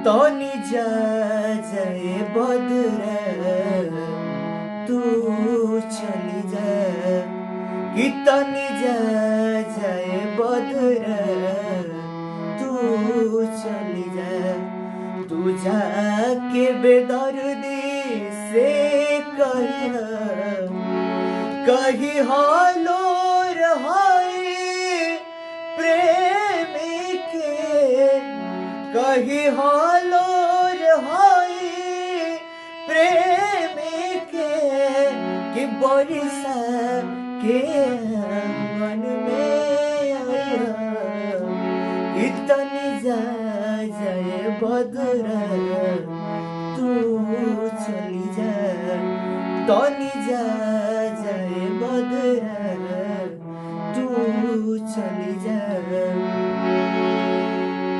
तो निज जाए बदरे तू चली जा कि तो निज जाए बदरे तू चली जा तू जाके बेदर्दी से कही हालो रहाई प्रेम के कही हालो रहाई प्रेम के कि बरिसा के मन में आया इतनी जाए बदरा तू चली जा तो जाए बदरा तू चली जा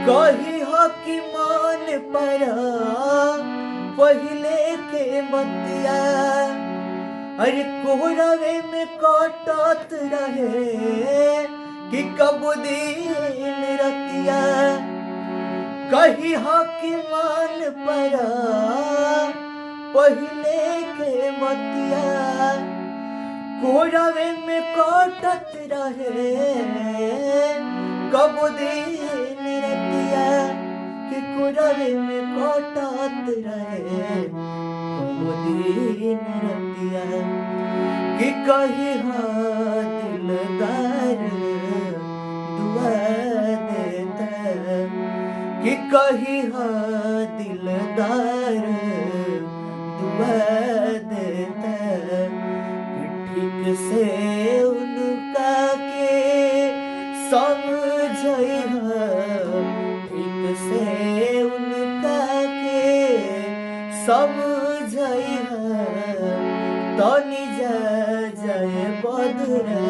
कही हो कि मान पड़ा पहले के बतिया अरे कोहरावे में काटत रहे कि कब दिन रतिया कही हो कि मान पड़ा पहले के बतिया कोहरावे में काटत रहे कब दिन रतिया कि कोहरावे में काटत रहे कब दिन रतिया कि कही हाँ दिलदार दुआ देता कि कही हाँ दिलदार दुआ देता कि ठीक से उनका के समझई ठीक से उनका के समझई तो निज जाए बदरा